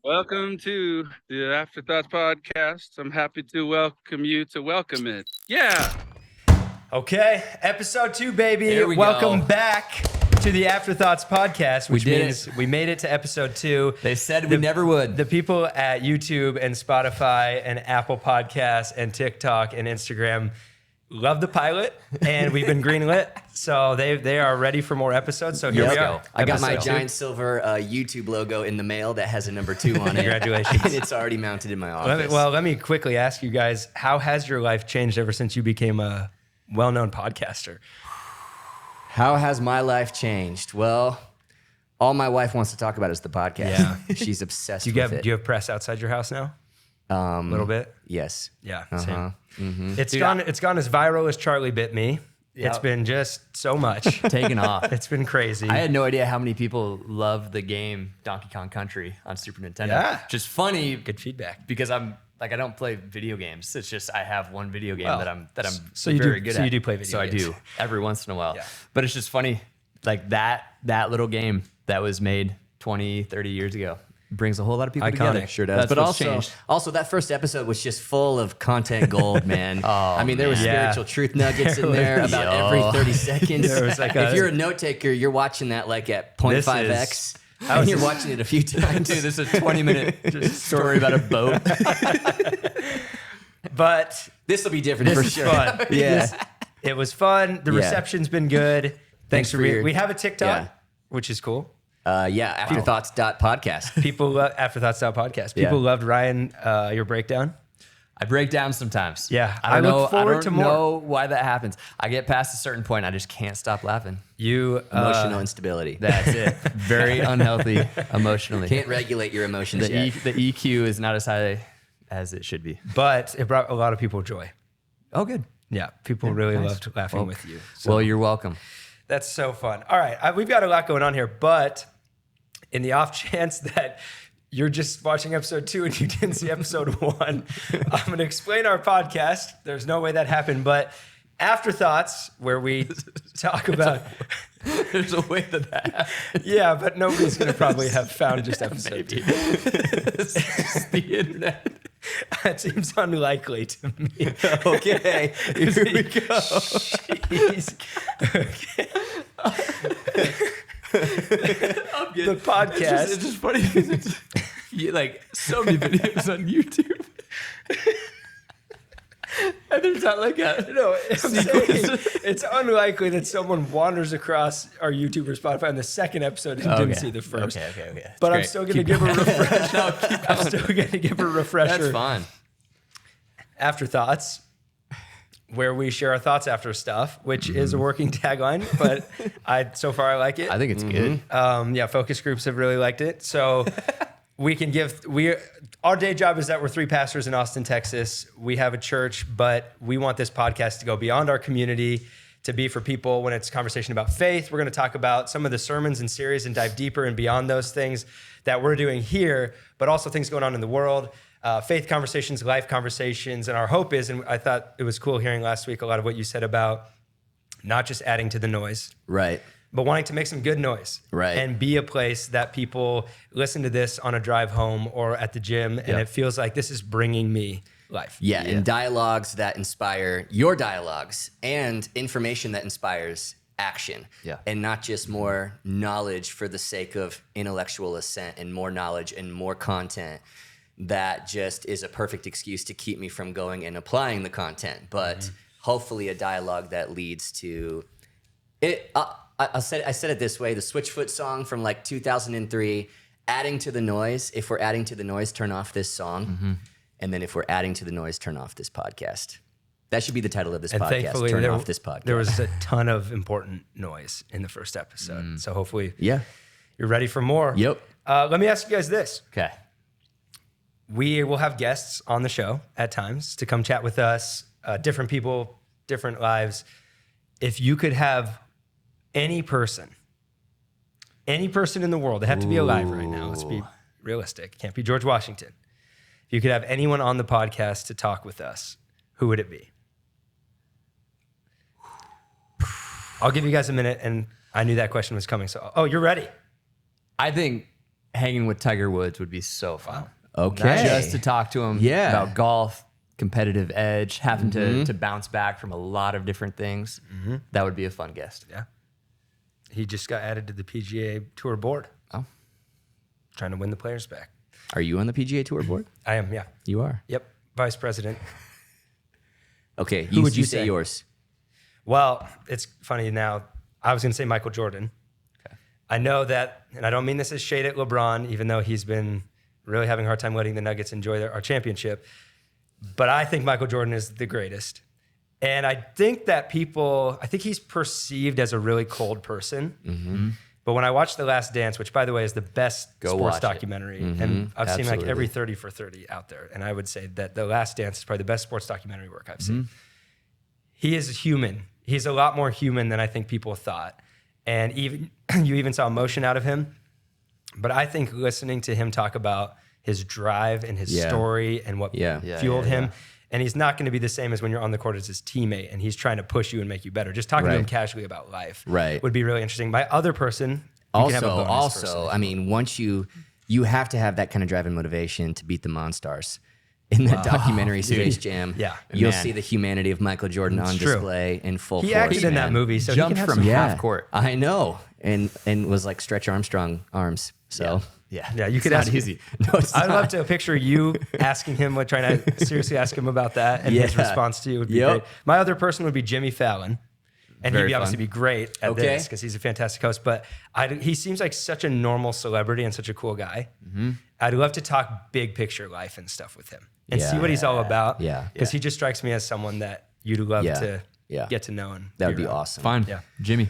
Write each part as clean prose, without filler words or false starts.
Welcome to the Afterthoughts Podcast. I'm happy to welcome you to welcome it. Yeah. Okay, episode 2, baby. There we Welcome go. back to the Afterthoughts Podcast, which means we made it to episode 2. They said we never would. The people at YouTube and Spotify and Apple Podcasts and TikTok and Instagram love the pilot, and we've been greenlit, so they are ready for more episodes. So here we are. I got my Episode 2. giant silver YouTube logo in the mail that has a number 2 on it. Congratulations. And it's already mounted in my office. Let me quickly ask you guys, how has your life changed ever since you became a well-known podcaster? How has my life changed? Well, all my wife wants to talk about is the podcast. Yeah. She's obsessed Do with you it. have press outside your house now? A little bit? Yes. Yeah, Uh-huh. same. Mm-hmm. It's gone as viral as Charlie Bit Me. It's been just so much. Taken off. It's been crazy. I had no idea how many people love the game Donkey Kong Country on Super Nintendo. Yeah. Just funny Good feedback. because I don't play video games. It's just I have one video game Well, that I'm so you very do- good so at. you do play video So games. I do every once in a while. Yeah. But it's just funny, like that little game that was made 20, 30 years ago brings a whole lot of people Iconic. together. Sure does. That's But what's also, changed. also, that first episode was just full of content gold, man. I mean, there was man. spiritual truth nuggets in there about every 30 seconds. There was like if you're a note taker, you're watching that like at This 0.5x. And you're watching it a few times. Dude, this is a 20-minute story about a boat. But This will be different this for is sure. fun. Yeah. It was fun. The Yeah. reception's been good. Thanks for for your- we have a TikTok, Yeah. which is cool. Afterthoughts.podcast. People love Afterthoughts.podcast. People Yeah. loved Ryan, your breakdown. I break down sometimes. Yeah, I I don't look know. I forward don't to more. know why that happens. I get past a certain point, I just can't stop laughing. You Emotional instability. That's it. Very unhealthy emotionally. Can't regulate your emotions yet. The EQ is not as high as it should be. but it brought a lot of people joy. Oh, good. Yeah, people really loved laughing with you. So Well, you're welcome. that's so fun. All right, we've got a lot going on here, but in the off chance that you're just watching episode 2 and you didn't see episode 1, I'm going to explain our podcast. There's no way that happened, but Afterthoughts, where we talk about... There's a way that happens. Yeah, but nobody's going to probably have found just episode 2. It's just the internet. That seems unlikely to me. Okay, here we go. Jeez. Okay. The podcast. It's just funny because it's like so many videos on YouTube. And there's not like a No, I'm saying it's unlikely that someone wanders across our YouTube or Spotify in the second episode and didn't see the first. Okay. That's But I'm great. still going to give a refresher. I'm still going to give a refresher. That's fine. Afterthoughts, where we share our thoughts after stuff, which is a working tagline, but so far I like it. I think it's good. Yeah, focus groups have really liked it. So we can our day job is that we're 3 pastors in Austin, Texas. We have a church, but we want this podcast to go beyond our community, to be for people when it's a conversation about faith. We're going to talk about some of the sermons and series and dive deeper and beyond those things that we're doing here, but also things going on in the world, faith conversations, life conversations. And our hope is, and I thought it was cool hearing last week a lot of what you said about not just adding to the noise, Right. but wanting to make some good noise, Right. and be a place that people listen to this on a drive home or at the gym, and it feels like this is bringing me life. Yeah, and dialogues that inspire your dialogues and information that inspires action. Yeah. And not just more knowledge for the sake of intellectual assent and more knowledge and more content that just is a perfect excuse to keep me from going and applying the content, but hopefully a dialogue that leads to it. I said it this way: the Switchfoot song from like 2003, adding to the noise. If we're adding to the noise, turn off this song. And then if we're adding to the noise, turn off this podcast. That should be the title of this And podcast. thankfully, Turn off this podcast. there was a ton of important noise in the first episode. So hopefully yeah. you're ready for more. Yep. Let me ask you guys this. Okay. We will have guests on the show at times to come chat with us, different people, different lives. If you could have any person in the world, they have to be alive right now. Let's be realistic. Can't be George Washington. If you could have anyone on the podcast to talk with us, who would it be? I'll give you guys a minute, and I knew that question was coming. So, you're ready. I think hanging with Tiger Woods would be so fun. Okay. Just to talk to him about golf, competitive edge, having to bounce back from a lot of different things. That would be a fun guest. Yeah. He just got added to the PGA Tour board. Oh. Trying to win the players back. Are you on the PGA Tour board? I am, yeah. You are. Yep. Vice president. Okay. Who would you say say? yours? Well, it's funny now. I was going to say Michael Jordan. Okay. I know that, and I don't mean this as shade at LeBron, even though he's been really having a hard time letting the Nuggets enjoy our championship. But I think Michael Jordan is the greatest. And I think that I think he's perceived as a really cold person. But when I watched The Last Dance, which by the way is the best sports documentary, and I've seen like every 30 for 30 out there, and I would say that The Last Dance is probably the best sports documentary work I've seen. He is human. He's a lot more human than I think people thought. And even you even saw emotion out of him. But I think listening to him talk about his drive and his story and what fueled him, and he's not going to be the same as when you're on the court as his teammate and he's trying to push you and make you better. Just talking to him casually about life would be really interesting. My other person, I mean, once you have to have that kind of drive and motivation to beat the Monstars. In that documentary Space Jam, you'll see the humanity of Michael Jordan on display in full force. He acted in that movie, so jumped he can from half court. I know, and was like Stretch Armstrong arms. So yeah, you could ask. Easy. No, it's I'd not. love to picture you asking him, trying to seriously ask him about that, and his response to you would be great. My other person would be Jimmy Fallon. And Very he'd fun. obviously be great at this because he's a fantastic host. But he seems like such a normal celebrity and such a cool guy. I'd love to talk big picture life and stuff with him and see what he's all about. Because he just strikes me as someone that you'd love to get to know. And That would be awesome. Fine. Yeah. Jimmy.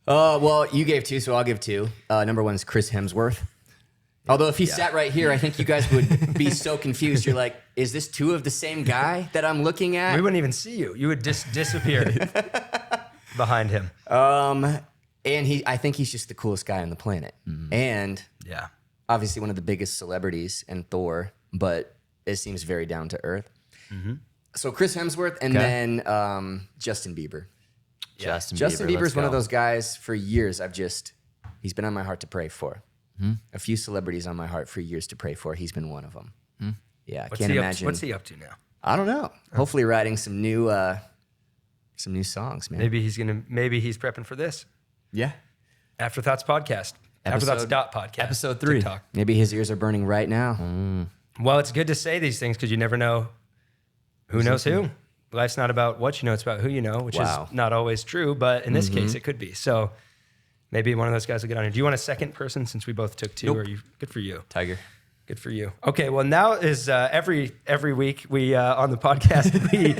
Well, you gave 2, so I'll give 2. Number 1 is Chris Hemsworth. Although if he sat right here, I think you guys would be so confused. You're like, is this 2 of the same guy that I'm looking at? We wouldn't even see you. You would disappear behind him. And I think he's just the coolest guy on the planet. And obviously one of the biggest celebrities in Thor, but it seems very down to earth. So Chris Hemsworth and then Justin Bieber. Justin Bieber's one of those guys for years he's been on my heart to pray for. A few celebrities on my heart for years to pray for. He's been one of them. Yeah, I can't imagine. What's he up to now? I don't know. Hopefully writing some new songs, man. Maybe he's prepping for this. Yeah. Afterthoughts Podcast. Afterthoughts.podcast. Episode 3. TikTok. Maybe his ears are burning right now. Well, it's good to say these things because you never know who knows who. Life's not about what you know, it's about who you know, which is not always true, but in this case, it could be. So maybe one of those guys will get on here. Do you want a second person since we both took 2? Or you? Good for you. Tiger. Good for you. Okay, well now is every week we on the podcast we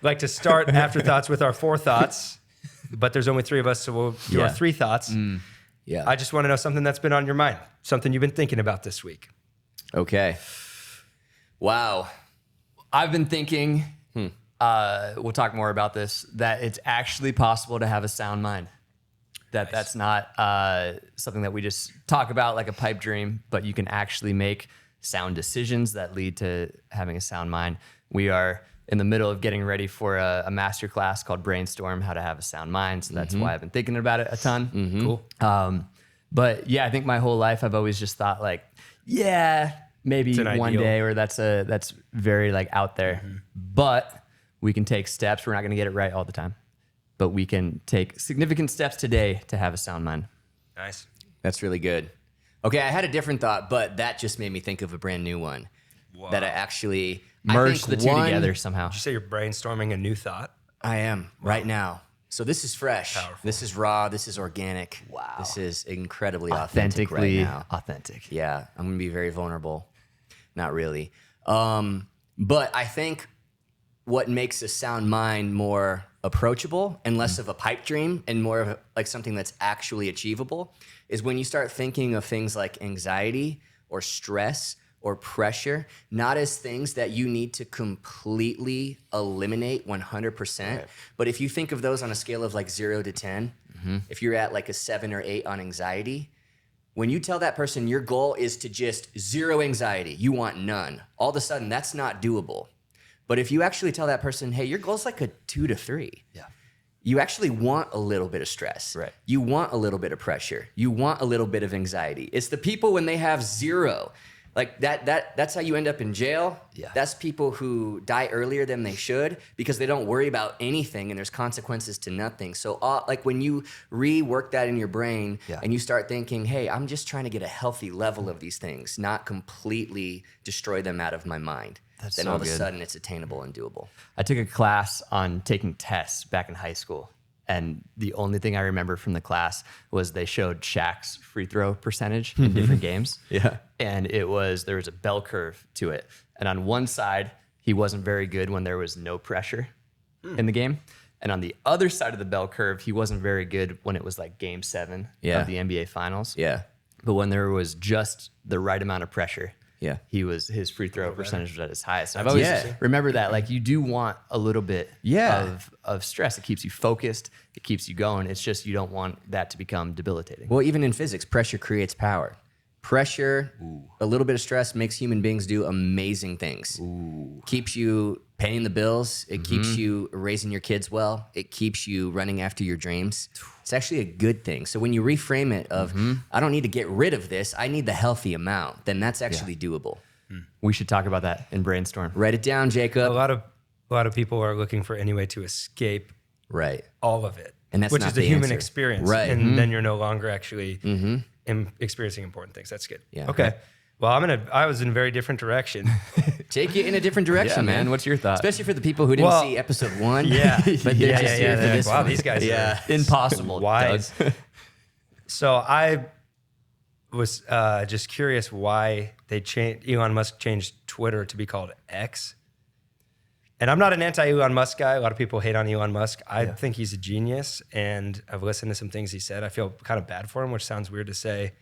like to start Afterthoughts with our 4 thoughts, but there's only 3 of us, so we'll do our 3 thoughts. Yeah. I just want to know something that's been on your mind, something you've been thinking about this week. Okay. Wow. I've been thinking, we'll talk more about this, that it's actually possible to have a sound mind. That's not something that we just talk about like a pipe dream, but you can actually make sound decisions that lead to having a sound mind. We are in the middle of getting ready for a master class called Brainstorm, How to Have a Sound Mind. So that's why I've been thinking about it a ton. Cool. But yeah, I think my whole life I've always just thought like, maybe one day, or that's very like out there. But we can take steps. We're not going to get it right all the time, but we can take significant steps today to have a sound mind. Nice. That's really good. Okay, I had a different thought, but that just made me think of a brand new one. Wow. That I actually merge the 2 together somehow. Did you say you're brainstorming a new thought? I am right now. So this is fresh. Powerful. This is raw. This is organic. Wow. This is incredibly authentic right now. Authentic. Yeah, I'm gonna be very vulnerable. Not really. But I think what makes a sound mind more approachable and less of a pipe dream and more of like something that's actually achievable is when you start thinking of things like anxiety or stress or pressure, not as things that you need to completely eliminate 100%. But if you think of those on a scale of like 0 to 10, if you're at like a 7 or 8 on anxiety, when you tell that person your goal is to just 0 anxiety, you want none, all of a sudden that's not doable. But if you actually tell that person, hey, your goal's like a 2 to 3. Yeah. you actually want a little bit of stress. Right. You want a little bit of pressure. You want a little bit of anxiety. It's the people when they have zero. Like that's how you end up in jail. Yeah. That's people who die earlier than they should because they don't worry about anything and there's consequences to nothing. So like when you rework that in your brain and you start thinking, hey, I'm just trying to get a healthy level of these things, not completely destroy them out of my mind. That's then so all of a good. sudden it's attainable and doable. I took a class on taking tests back in high school. And the only thing I remember from the class was they showed Shaq's free throw percentage in different games. Yeah. And there was a bell curve to it. And on one side, he wasn't very good when there was no pressure in the game. And on the other side of the bell curve, he wasn't very good when it was like game 7 of the NBA finals. Yeah. But when there was just the right amount of pressure, Yeah. his free throw percentage was at its highest. And I've always remember that, like, you do want a little bit of stress. It keeps you focused. It keeps you going. It's just you don't want that to become debilitating. Well, even in physics, pressure creates power. Pressure, a little bit of stress makes human beings do amazing things. Keeps you paying the bills. It keeps you raising your kids well. It keeps you running after your dreams. It's actually a good thing. So when you reframe it of, I don't need to get rid of this, I need the healthy amount, then that's actually doable. We should talk about that in Brainstorm. Write it down, Jacob. A lot of people are looking for any way to escape Right. all of it, And that's which not is a the human answer. experience. Right. And then you're no longer actually experiencing important things. That's good. Yeah. Okay. Well, I was in a very different direction. Take you in a different direction, Yeah, man. man. What's your thought? Especially for the people who didn't Well, see episode 1. Yeah. But they're just here for this Wow, one. these guys are Impossible. wise. Doug. So I was just curious why Elon Musk changed Twitter to be called X. And I'm not an anti-Elon Musk guy. A lot of people hate on Elon Musk. I think he's a genius, and I've listened to some things he said. I feel kind of bad for him, which sounds weird to say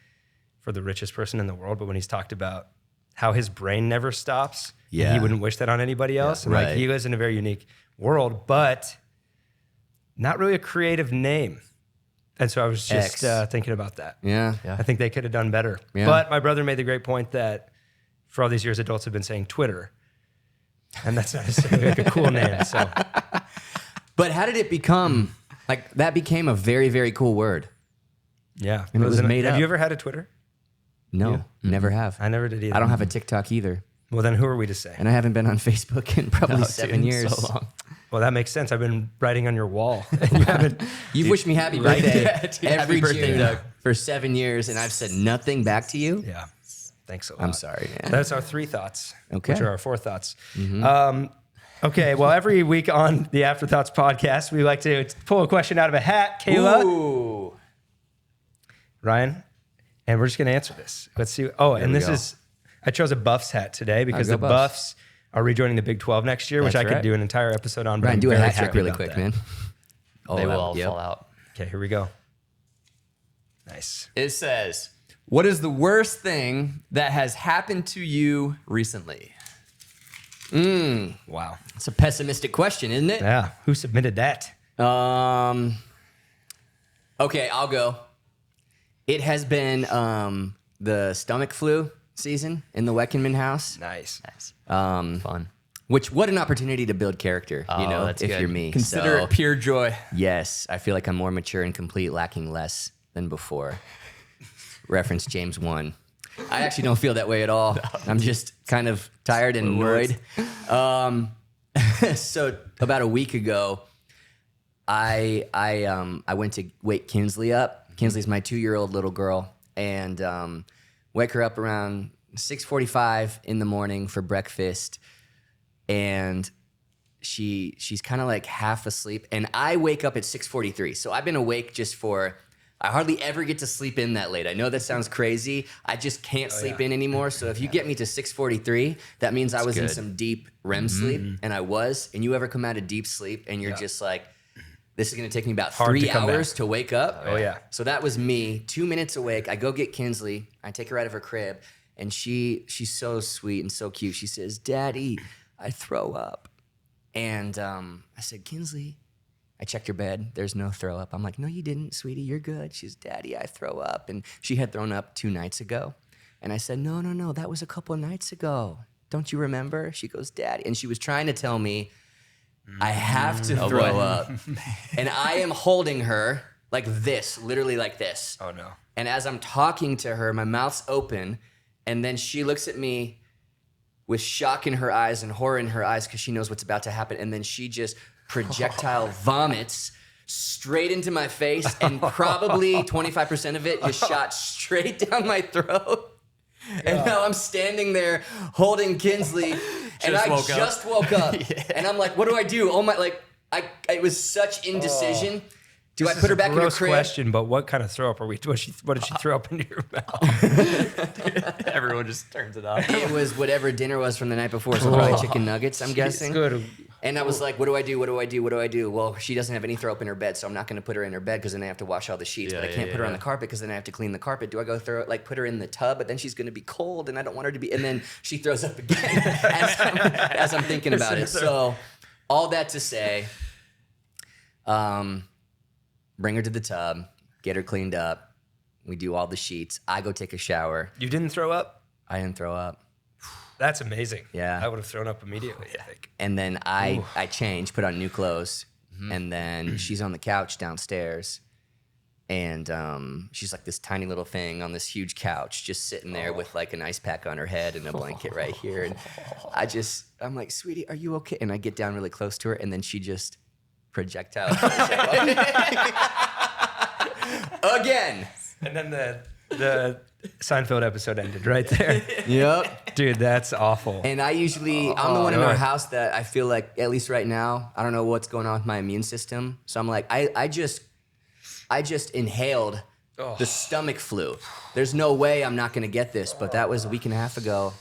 for the richest person in the world, but when he's talked about how his brain never stops, and he wouldn't wish that on anybody else. And like, he lives in a very unique world, but not really a creative name. And so I was just thinking about that. Yeah. I think they could have done better. Yeah. But my brother made the great point that for all these years, adults have been saying Twitter. And that's not necessarily like a cool name. So But how did it become, like, that became a very, very cool word? yeah. And it was made Have up. you ever had a Twitter? No, never have. I never did either. I don't have a TikTok either. Well, then who are we to say? And I haven't been on Facebook in probably 7 years. So long. Well, that makes sense. I've been writing on your wall. And you haven't. You've wished me happy birthday Dude, every happy birthday, June Doug. for 7 years, and I've said nothing back to you? Yeah. Thanks a lot. I'm sorry, man. That's our 3 thoughts, Okay. which are our 4 thoughts. Okay, well, every week on the Afterthoughts podcast, we like to pull a question out of a hat. Kayla, Ooh. Ryan, and we're just going to answer this. Let's see. Oh, and we this go. is, I chose a Buffs hat today because go the Buffs. Buffs are rejoining the Big 12 next year, which That's I could right. do an entire episode on. But Ryan, I'm do a very hat trick happy really about quick, that. man. They will out. all Yep. fall out. Okay, here we go. Nice. It says, what is the worst thing that has happened to you recently? Wow. It's a pessimistic question, isn't it? Yeah. Who submitted that? Okay, I'll go. It has been the stomach flu season in the Wekenman house. Nice. Nice. Um, Fun. Which, what an opportunity to build character, you know, that's if good. you're me. Consider So, it pure joy. yes, I feel like I'm more mature and complete, lacking less than before. Reference James 1. I actually don't feel that way at all. I'm just kind of tired and annoyed. So about a week ago, I went to wake Kinsley up. Kinsley's my 2-year-old little girl, and wake her up around 6:45 in the morning for breakfast, and she's kind of like half asleep, and I wake up at 6:43. So I've been awake just for. I hardly ever get to sleep in that late. I know that sounds crazy. I just can't sleep in anymore. So if you get me to 6:43, that means I was in good. some deep REM sleep, and I was. And you ever come out of deep sleep and you're just like, this is going to take me about Hard to 3 come hours back. to wake up. Oh, yeah. So that was me, 2 minutes awake. I go get Kinsley. I take her out of her crib, and she's so sweet and so cute. She says, "Daddy, I throw up." And I said, "Kinsley," I checked her bed. There's no throw up. I'm like, "No, you didn't, sweetie. You're good." She's, "Daddy, I throw up." And she had thrown up 2 nights ago. And I said, No, that was a couple of nights ago. Don't you remember? She goes, "Daddy." And she was trying to tell me I have to throw up. And I am holding her like this, literally like this. Oh, no. And as I'm talking to her, my mouth's open. And then she looks at me with shock in her eyes and horror in her eyes because she knows what's about to happen. And then she just projectile vomits straight into my face. And probably 25% of it just shot straight down my throat. And now I'm standing there holding Kinsley, and I just woke up. And I'm like, what do I do? Oh my, like, it was such indecision. Do I put her back in her crib? Question, but what kind of throw up are we? What did she throw up into your mouth? Everyone just turns it off. It was whatever dinner was from the night before, so probably chicken nuggets, I'm guessing. Good. And I was like, what do I do? What do I do? What do I do? Well, she doesn't have any throw up in her bed, so I'm not going to put her in her bed because then I have to wash all the sheets. But I can't put her on the carpet because then I have to clean the carpet. Do I go put her in the tub? But then she's going to be cold, and I don't want her to be. And then she throws up again as I'm thinking about it. So all that to say, bring her to the tub, get her cleaned up. We do all the sheets. I go take a shower. You didn't throw up? I didn't throw up. That's amazing. Yeah. I would have thrown up immediately, I think. And then I change, put on new clothes, and then she's on the couch downstairs, and she's like this tiny little thing on this huge couch, just sitting there with like an ice pack on her head and a blanket right here. And I'm like, sweetie, are you okay? And I get down really close to her, and then she just projectile again. And then the Seinfeld episode ended right there. Yep. Dude, that's awful. And I'm the one in our house that I feel like, at least right now, I don't know what's going on with my immune system. So I'm like, I just inhaled the stomach flu. There's no way I'm not going to get this, but that was a week and a half ago,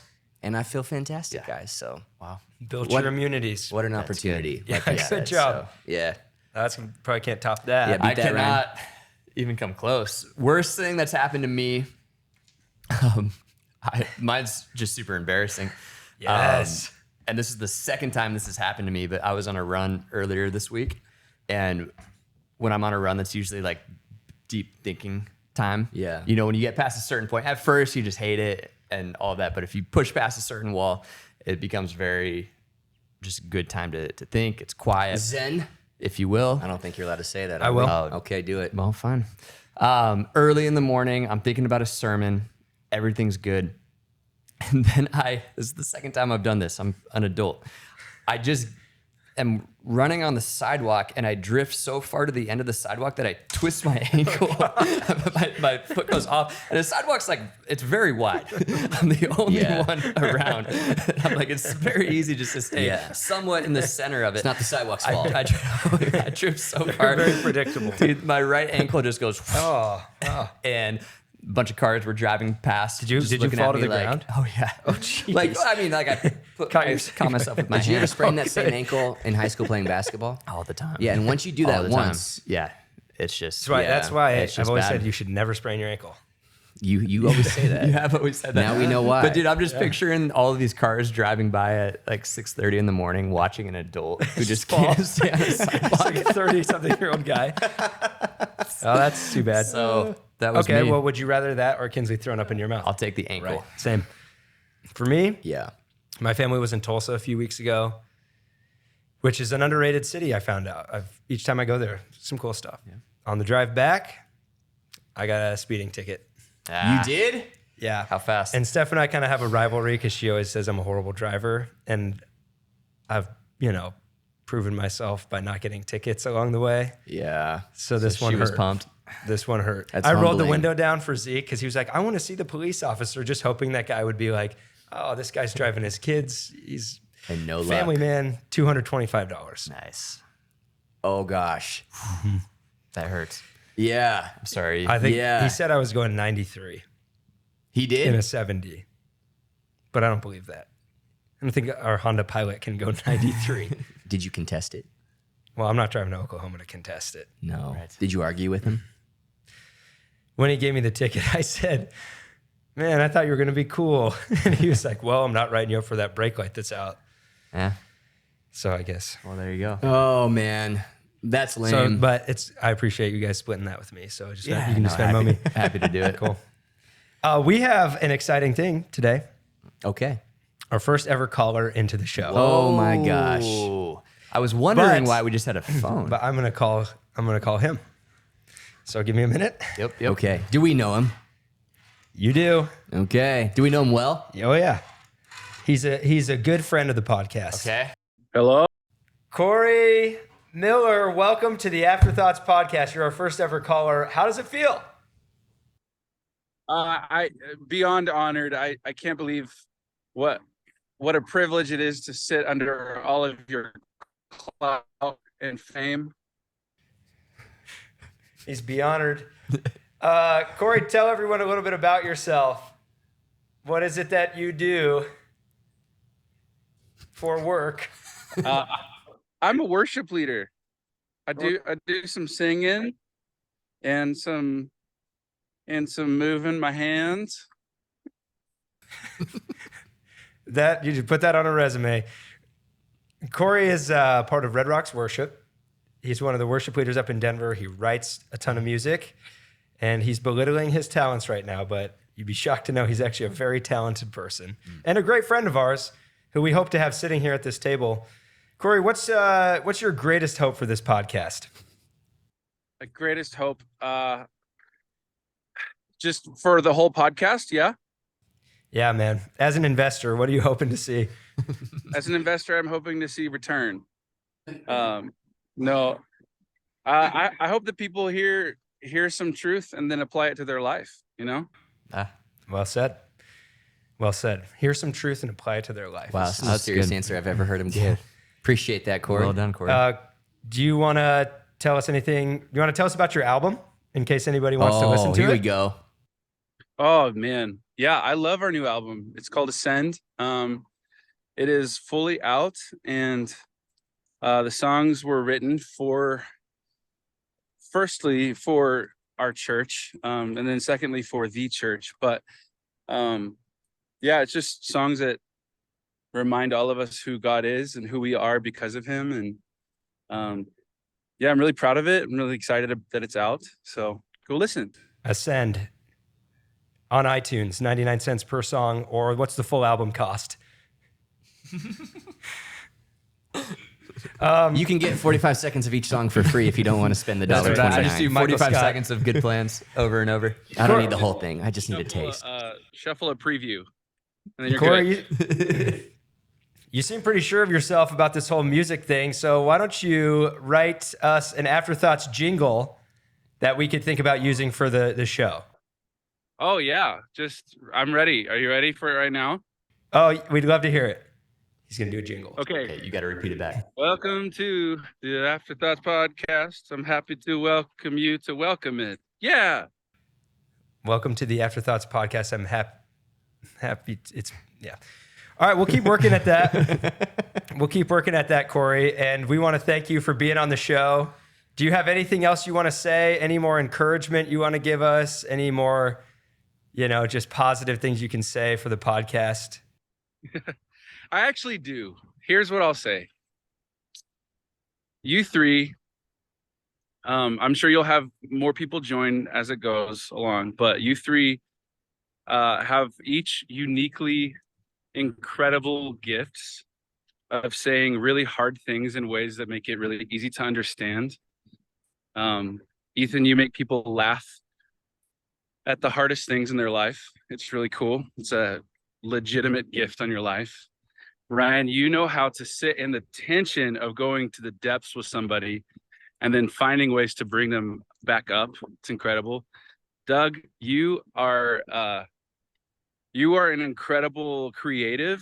and I feel fantastic, guys. So Wow. Build your immunities. what an opportunity. Yeah, I good said. job. So, yeah. That's probably can't top that. Yeah, I beat that, Ryan. cannot even come close. Worst thing that's happened to me, mine's just super embarrassing. Yes. And this is the second time this has happened to me, but I was on a run earlier this week. And when I'm on a run, that's usually like deep thinking time. Yeah. You know, when you get past a certain point, at first you just hate it and all that. But if you push past a certain wall, it becomes very just a good time to think. It's quiet. Zen? If you will. I don't think you're allowed to say that. I will. Okay, do it. Well, fine. Early in the morning, I'm thinking about a sermon. Everything's good. And then this is the second time I've done this. I'm an adult. I just am running on the sidewalk and I drift so far to the end of the sidewalk that I twist my ankle. my foot goes off. And the sidewalk's like, it's very wide. I'm the only one around. And I'm like, it's very easy just to stay somewhat in the center of it. It's not the sidewalk's fault. I tripped so far. Very predictable. Dude, my right ankle just goes, Oh. and a bunch of cars were driving past. Did you fall to the ground? Oh yeah. Oh jeez. I caught myself with my Did you ever hand. sprain that same ankle in high school playing basketball? All the time. Yeah, and once you do All that the time. once, Yeah, it's just. That's why it's just I've always bad. said you should never sprain your ankle. you always say that. You have always said that. Now we know why. But dude, I'm just picturing all of these cars driving by at like 6:30 in the morning, watching an adult who just can't stay on the sidewalk. It's like a 30-something-year-old guy. Oh, that's too bad. So that was okay, me. well, would you rather that or Kinsley thrown up in your mouth? I'll take the ankle. Right. Same. For me, Yeah. my family was in Tulsa a few weeks ago, which is an underrated city, I found out. Each time I go there, some cool stuff. Yeah. On the drive back, I got a speeding ticket. Ah, You did? Yeah. How fast? And Steph and I kind of have a rivalry because she always says I'm a horrible driver. And I've, proven myself by not getting tickets along the way. Yeah. So this one she was hurt. pumped. This one hurt. That's I rolled the humbling. window down for Zeke because he was like, I want to see the police officer, just hoping that guy would be like, oh, this guy's driving his kids. He's And no family luck. man, $225. Nice. Oh gosh. That hurts. Yeah. I'm sorry. I think Yeah. he said I was going 93 He in did? a 70, but I don't believe that. I don't think our Honda Pilot can go 93. Did you contest it? Well, I'm not driving to Oklahoma to contest it. No. Right. Did you argue with him? When he gave me the ticket, I said, man, I thought you were going to be cool. And he was like, well, I'm not writing you up for that brake light that's out. Yeah. So I guess. Well, there you go. Oh man. That's lame. So, but I appreciate you guys splitting that with me. So just you can just spend happy, me. happy to do it. Cool. We have an exciting thing today. Okay. Our first ever caller into the show. Oh my gosh. Ooh. I was wondering But- why we just had a phone. But I'm gonna call him. So give me a minute. Yep. Okay. Do we know him? You do. Okay. Do we know him well? Oh yeah. He's a good friend of the podcast. Okay. Hello. Kory Miller, welcome to the Afterthoughts Podcast. You're our first ever caller. How does it feel? I beyond honored. I can't believe what a privilege it is to sit under all of your clout and fame. He's be honored. Kory, tell everyone a little bit about yourself. What is it that you do for work? I'm a worship leader. I do some singing and some moving my hands. That you should put that on a resume. Kory is part of Red Rocks Worship. He's one of the worship leaders up in Denver. He writes a ton of music, and he's belittling his talents right now, but you'd be shocked to know he's actually a very talented person and a great friend of ours who we hope to have sitting here at this table. Kory, what's your greatest hope for this podcast? My greatest hope, just for the whole podcast. Yeah. Yeah, man. As an investor, what are you hoping to see? As an investor, I'm hoping to see return. No, I hope that people hear some truth and then apply it to their life. You know. Well said. Well said. Hear some truth and apply it to their life. Wow, that's the most serious answer I've ever heard him give. Appreciate that, Kory. Well done, Kory. Do you want to tell us anything? You want to tell us about your album in case anybody wants to listen to here it? we go. Oh man, yeah, I love our new album. It's called Ascend. It is fully out, and the songs were written firstly for our church, and then secondly for the church. But yeah, it's just songs that remind all of us who God is and who we are because of Him. And yeah, I'm really proud of it. I'm really excited that it's out. So go listen. Ascend on iTunes, 99 cents per song, or what's the full album cost? You can get 45 seconds of each song for free if you don't want to spend the That's $1.29. right. I just do Michael 45 Scott. seconds of good plans over and over. I don't need the whole thing. I just need a taste. Shuffle a preview, and then you're Kory, good. you seem pretty sure of yourself about this whole music thing, so why don't you write us an Afterthoughts jingle that we could think about using for the show? Oh yeah, I'm ready. Are you ready for it right now? Oh, we'd love to hear it. He's going to do a jingle. Okay. You got to repeat it back. Welcome to the Afterthoughts Podcast. I'm happy to welcome you to welcome it. Yeah. Welcome to the Afterthoughts Podcast. I'm happy. Yeah. All right, we'll keep working at that. We'll keep working at that, Kory. And we want to thank you for being on the show. Do you have anything else you want to say? Any more encouragement you want to give us? Any more, just positive things you can say for the podcast? I actually do. Here's what I'll say. You three, I'm sure you'll have more people join as it goes along, but you three have each uniquely incredible gifts of saying really hard things in ways that make it really easy to understand. Ethan, you make people laugh at the hardest things in their life. It's really cool. It's a legitimate gift on your life. Ryan, you know how to sit in the tension of going to the depths with somebody and then finding ways to bring them back up. It's incredible. Doug, you are an incredible creative,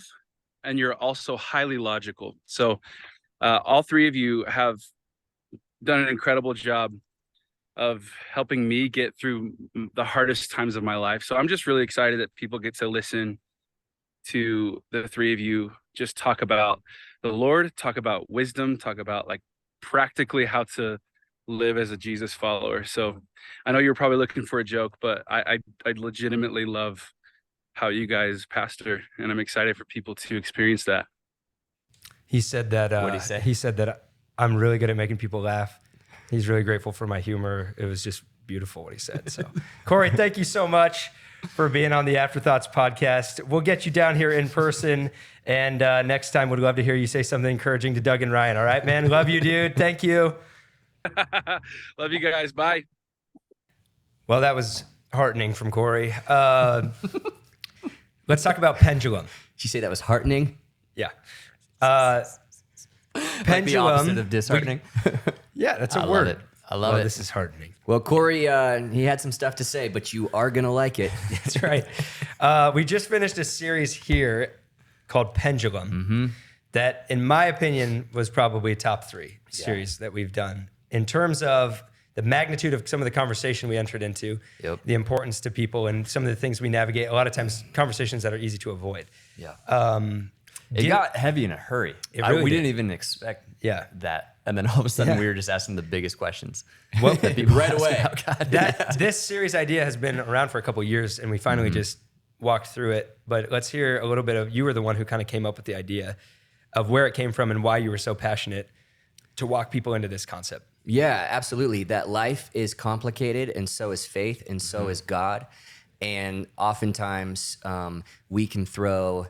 and you're also highly logical. So all three of you have done an incredible job of helping me get through the hardest times of my life. So I'm just really excited that people get to listen to the three of you just talk about the Lord, talk about wisdom, talk about like practically how to live as a Jesus follower. So I know you're probably looking for a joke, but I legitimately love how you guys pastor, and I'm excited for people to experience that. He said that. What'd he say? He said that I'm really good at making people laugh. He's really grateful for my humor. It was just beautiful what he said. So, Kory, thank you so much. for being on the Afterthoughts podcast. We'll get you down here in person. And next time, would love to hear you say something encouraging to Doug and Ryan. All right, man. Love you, dude. Thank you. Love you guys. Bye. Well, that was heartening from Kory. Let's talk about Pendulum. Did you say that was heartening? Yeah. Like the opposite of disheartening. Yeah, that's a I word. love it. I love it. This is heartening. Well, Kory, he had some stuff to say, but you are going to like it. That's right. We just finished a series here called Pendulum that, in my opinion, was probably a top 3 series that we've done in terms of the magnitude of some of the conversation we entered into, the importance to people, and some of the things we navigate. A lot of times, conversations that are easy to avoid. Yeah. It got heavy in a hurry. Really we did. didn't even expect Yeah. that. And then all of a sudden Yeah. we were just asking the biggest questions. Well, that people right ask away. about God. This series idea has been around for a couple of years, and we finally just walked through it. But let's hear a little bit of, you were the one who kind of came up with the idea of where it came from and why you were so passionate to walk people into this concept. Yeah, absolutely. That life is complicated, and so is faith, and so is God. And oftentimes we can throw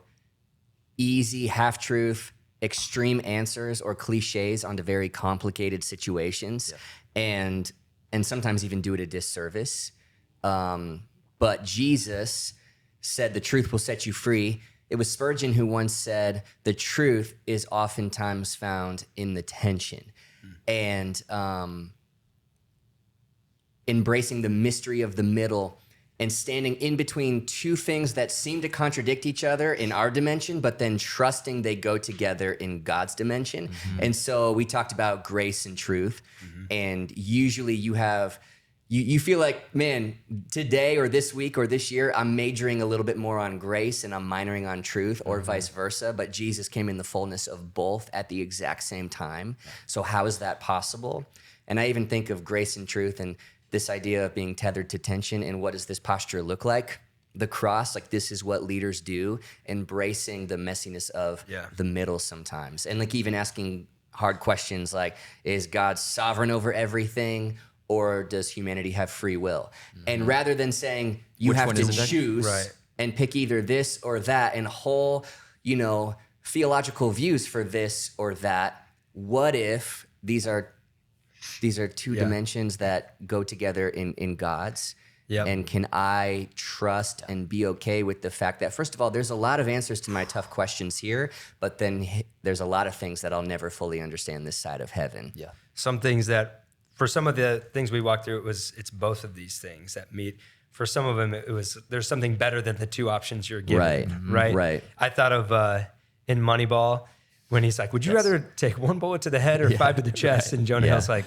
easy half-truth, extreme answers or cliches onto very complicated situations, and sometimes even do it a disservice. But Jesus said the truth will set you free. It was Spurgeon who once said, the truth is oftentimes found in the tension. And embracing the mystery of the middle and standing in between two things that seem to contradict each other in our dimension, but then trusting they go together in God's dimension. And so we talked about grace and truth. And usually you feel like, man, today or this week or this year, I'm majoring a little bit more on grace and I'm minoring on truth, or vice versa. But Jesus came in the fullness of both at the exact same time. So how is that possible? And I even think of grace and truth and this idea of being tethered to tension, and what does this posture look like? The cross, like this is what leaders do, embracing the messiness of the middle sometimes. And like even asking hard questions like, is God sovereign over everything, or does humanity have free will? And rather than saying you Which have one to is it then? choose and pick either this or that, and whole, theological views for this or that, what if these are two dimensions that go together in God's? And can I trust and be okay with the fact that, first of all, there's a lot of answers to my tough questions here, but then there's a lot of things that I'll never fully understand this side of heaven. Yeah. Some things that, for some of the things we walked through, it's both of these things that meet. For some of them, there's something better than the two options you're given. Right. I thought of in Moneyball, when he's like, would you rather take one bullet to the head or 5 to the chest? And Jonah Hill's like,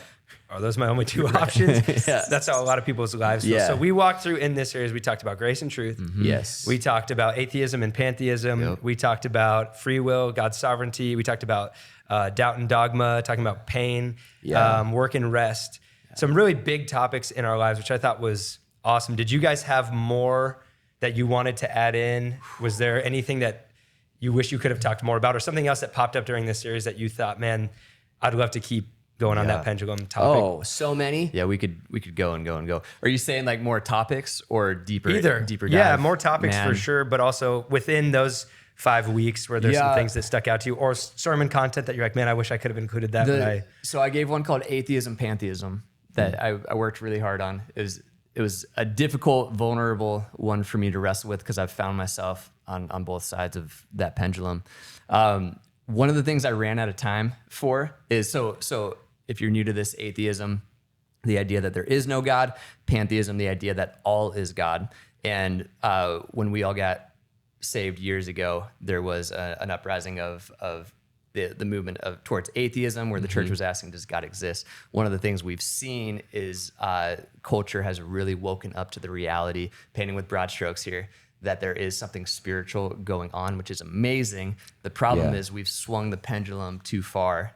are those my only 2 options? That's how a lot of people's lives feel. So we walked through in this series, we talked about grace and truth. Yes. We talked about atheism and pantheism. We talked about free will, God's sovereignty. We talked about doubt and dogma, talking about pain, work and rest. Some really big topics in our lives, which I thought was awesome. Did you guys have more that you wanted to add in? Was there anything that you wish you could have talked more about, or something else that popped up during this series that you thought, man, I'd love to keep going on that pendulum topic? Oh, so many. Yeah, we could go and go and go. Are you saying like more topics or deeper dive? Yeah, more topics for sure, but also within those 5 weeks where there's some things that stuck out to you, or sermon content that you're like, man, I wish I could have included that. So I gave one called Atheism, Pantheism that I worked really hard on. It was a difficult, vulnerable one for me to wrestle with because I've found myself on both sides of that pendulum. One of the things I ran out of time for is, so if you're new to this, atheism, the idea that there is no God; pantheism, the idea that all is God. And when we all got saved years ago, there was an uprising of the movement towards atheism, where the church was asking, does God exist? One of the things we've seen is culture has really woken up to the reality, painting with broad strokes here, that there is something spiritual going on, which is amazing. The problem is we've swung the pendulum too far,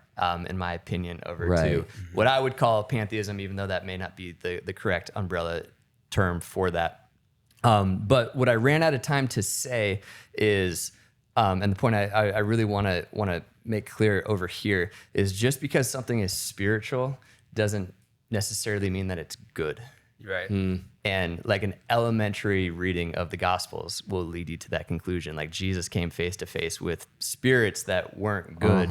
in my opinion, over to what I would call pantheism, even though that may not be the correct umbrella term for that. But what I ran out of time to say is, and the point I really want to make clear over here is, just because something is spiritual doesn't necessarily mean that it's good. Right. And like an elementary reading of the Gospels will lead you to that conclusion. Like Jesus came face to face with spirits that weren't good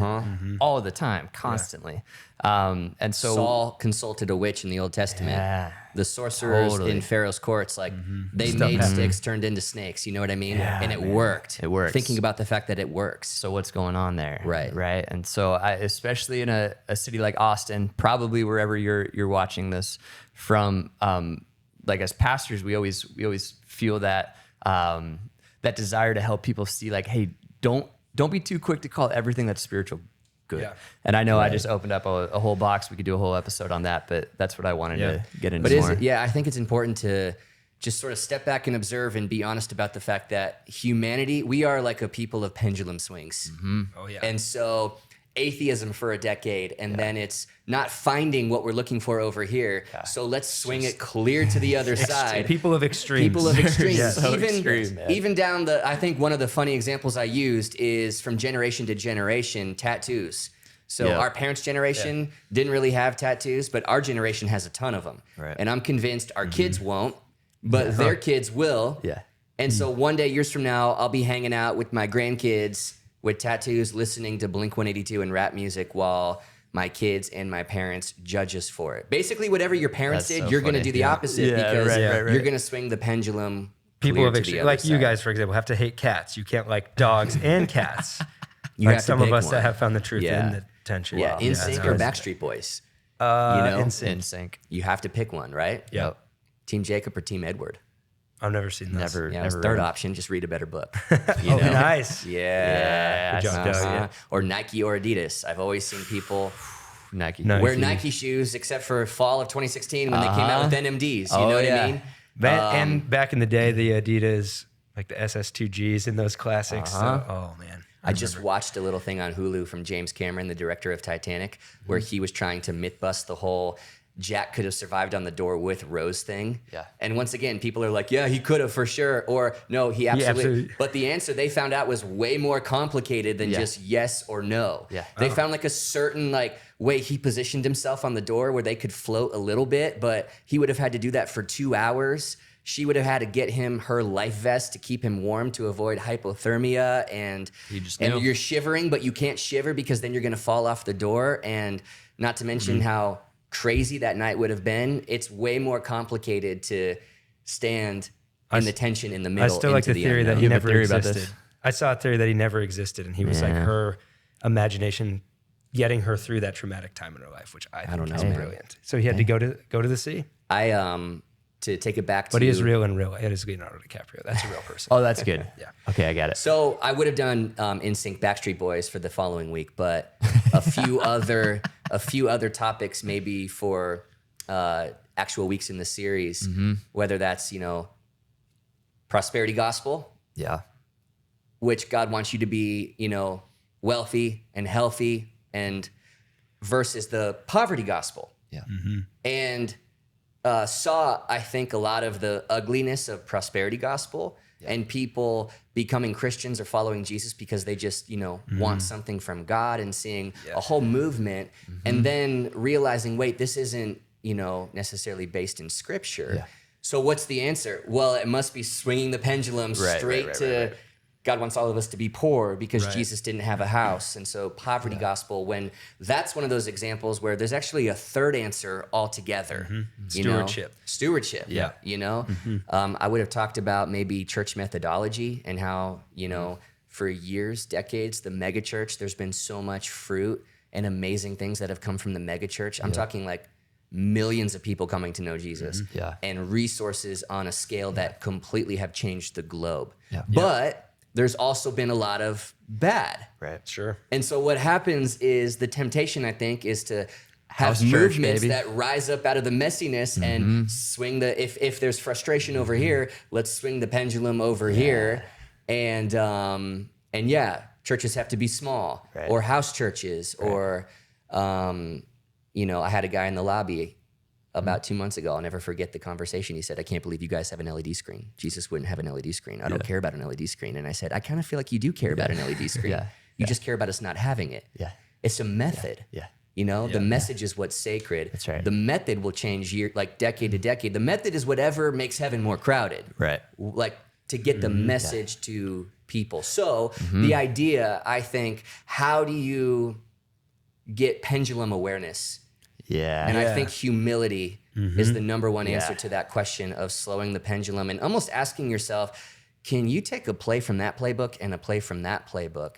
all the time, constantly. And so Saul consulted a witch in the Old Testament. The sorcerers in Pharaoh's courts, like they made sticks turned into snakes. You know what I mean? Yeah, and it worked. It works. Thinking about the fact that it works. So what's going on there? Right. Right. And so especially in a city like Austin, probably wherever you're watching this from, like as pastors, we always feel that that desire to help people see like, hey, don't be too quick to call everything that's spiritual good. Yeah. And I know I just opened up a whole box. We could do a whole episode on that, but that's what I wanted to get into more. I think it's important to just sort of step back and observe and be honest about the fact that humanity, we are like a people of pendulum swings. Oh yeah. And so atheism for a decade, and then it's not finding what we're looking for over here. So let's swing it clear to the other side. People of extremes. People of extremes. Yeah. So extreme, man. Even down I think one of the funny examples I used is from generation to generation, tattoos. So our parents' generation didn't really have tattoos, but our generation has a ton of them. Right. And I'm convinced our kids won't, but their kids will. Yeah. And so one day, years from now, I'll be hanging out with my grandkids with tattoos, listening to Blink-182 and rap music while my kids and my parents judge us for it. Basically, whatever your parents That's did, so you're going to funny. do the opposite Yeah, because right. you're going to swing the pendulum. People clear of to the extremes, other like you side. guys, for example, have to hate cats. You can't like dogs and cats. You like have to some of pick us one. that have found the truth Yeah. in the tension. Yeah, Wow. NSYNC or Backstreet Boys. You know, NSYNC. NSYNC. you have to pick one, right? Yep. Team Jacob or Team Edward? I've never seen this. Never. Yeah, third option, just read a better book. Oh, nice. Yeah. Good job, Doug. Yeah. Or Nike or Adidas. I've always seen people Nike. Nike. wear Nike shoes except for fall of 2016 when they came out with NMDs. You know what I mean? And back in the day, the Adidas, like the SS2Gs in those classics. So, oh man. I just watched a little thing on Hulu from James Cameron, the director of Titanic, where he was trying to myth bust the whole Jack could have survived on the door with Rose thing. Yeah. And once again, people are like, yeah, he could have for sure. Or no, he absolutely. But the answer they found out was way more complicated than just yes or no. Yeah. They found like a certain like way he positioned himself on the door where they could float a little bit, but he would have had to do that for 2 hours. She would have had to get him her life vest to keep him warm to avoid hypothermia. And you're shivering, but you can't shiver because then you're going to fall off the door. And not to mention how crazy that night would have been. It's way more complicated to stand in the tension in the middle. I still like the theory that he never theory about existed. this? I saw a theory that he never existed, and he was like her imagination getting her through that traumatic time in her life, which I think is brilliant. So he had to go to the sea. To take it back to... But he is real and real. It is Leonardo DiCaprio. That's a real person. Oh, that's good. Yeah. Okay, I got it. So I would have done NSYNC Backstreet Boys for the following week, but a few other topics maybe for actual weeks in the series, whether that's, prosperity gospel, Yeah. which God wants you to be, wealthy and healthy, and versus the poverty gospel. Yeah. And saw, I think, a lot of the ugliness of prosperity gospel and people becoming Christians or following Jesus because they just, want something from God, and seeing a whole movement and then realizing, wait, this isn't, necessarily based in scripture. Yeah. So what's the answer? Well, it must be swinging the pendulum straight to God wants all of us to be poor because Jesus didn't have a house. And so poverty gospel, when that's one of those examples where there's actually a third answer altogether. Stewardship. Yeah. I would have talked about maybe church methodology and how, for years, decades, the mega church, there's been so much fruit and amazing things that have come from the mega church. I'm talking like millions of people coming to know Jesus and resources on a scale that completely have changed the globe. Yeah. But there's also been a lot of bad. Right. Sure. And so what happens is the temptation, I think, is to have House church, movements baby. that rise up out of the messiness and swing if there's frustration over here, let's swing the pendulum over here. And churches have to be small or house churches or, I had a guy in the lobby about 2 months ago. I'll never forget the conversation. He said, I can't believe you guys have an LED screen. Jesus wouldn't have an LED screen. I don't care about an LED screen. And I said, I kind of feel like you do care about an LED screen. You just care about us not having it. Yeah. It's a method. Yeah. You know, the message is what's sacred. That's right. The method will change decade to decade. The method is whatever makes heaven more crowded. Right. Like to get the message to people. So the idea, I think, how do you get pendulum awareness? Yeah. And I think humility is the number one answer to that question of slowing the pendulum and almost asking yourself, can you take a play from that playbook and a play from that playbook?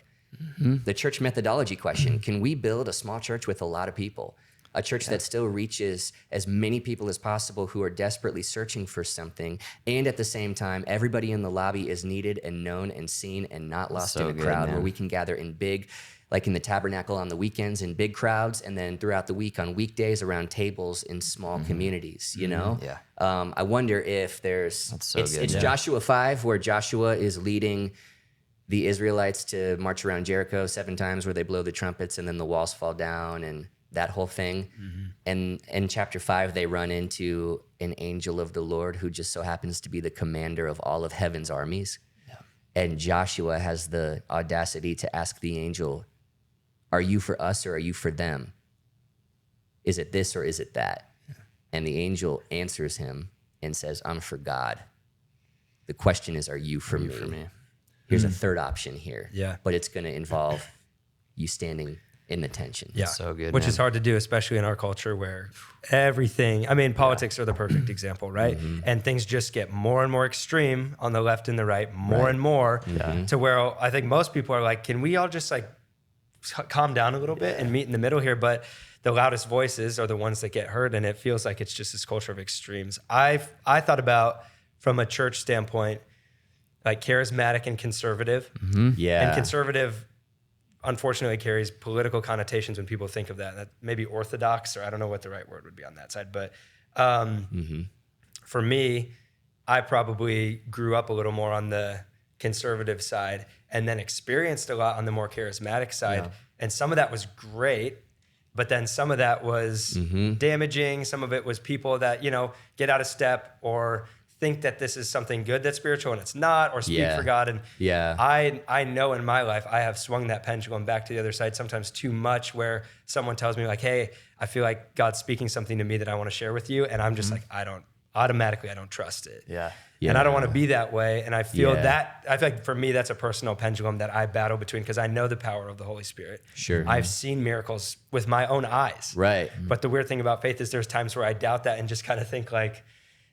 The church methodology question. Can we build a small church with a lot of people? A church that still reaches as many people as possible who are desperately searching for something. And at the same time, everybody in the lobby is needed and known and seen and not lost in a crowd where we can gather in big, like in the tabernacle on the weekends in big crowds, and then throughout the week on weekdays around tables in small communities, you know? Yeah. I wonder if there's, good, it's Joshua 5 where Joshua is leading the Israelites to march around Jericho 7 times where they blow the trumpets and then the walls fall down and that whole thing. And in chapter 5, they run into an angel of the Lord who just so happens to be the commander of all of heaven's armies. Yeah. And Joshua has the audacity to ask the angel, are you for us or are you for them? Is it this or is it that? Yeah. And the angel answers him and says, I'm for God. The question is, are you for me? Here's a third option here. Yeah. But it's going to involve you standing in attention. Yeah. So good, Which man. is hard to do, especially in our culture where everything, I mean, politics are the perfect example, right? And things just get more and more extreme on the left and the right, more and more to where I think most people are like, can we all just like calm down a little bit and meet in the middle here? But the loudest voices are the ones that get heard. And it feels like it's just this culture of extremes. I thought about from a church standpoint, like charismatic and conservative. Yeah. And conservative, unfortunately, carries political connotations when people think of that. That maybe orthodox, or I don't know what the right word would be on that side. But for me, I probably grew up a little more on the conservative side and then experienced a lot on the more charismatic side. And some of that was great, but then some of that was damaging. Some of it was people that, you know, get out of step or think that this is something good that's spiritual and it's not, or speak for God. And I know in my life, I have swung that pendulum back to the other side sometimes too much, where someone tells me like, hey, I feel like God's speaking something to me that I want to share with you. And I'm just like, I don't trust it. And I don't want to be that way. And I feel that, I feel like for me, that's a personal pendulum that I battle between, because I know the power of the Holy Spirit. Sure. I've seen miracles with my own eyes. Right. But the weird thing about faith is there's times where I doubt that and just kind of think like,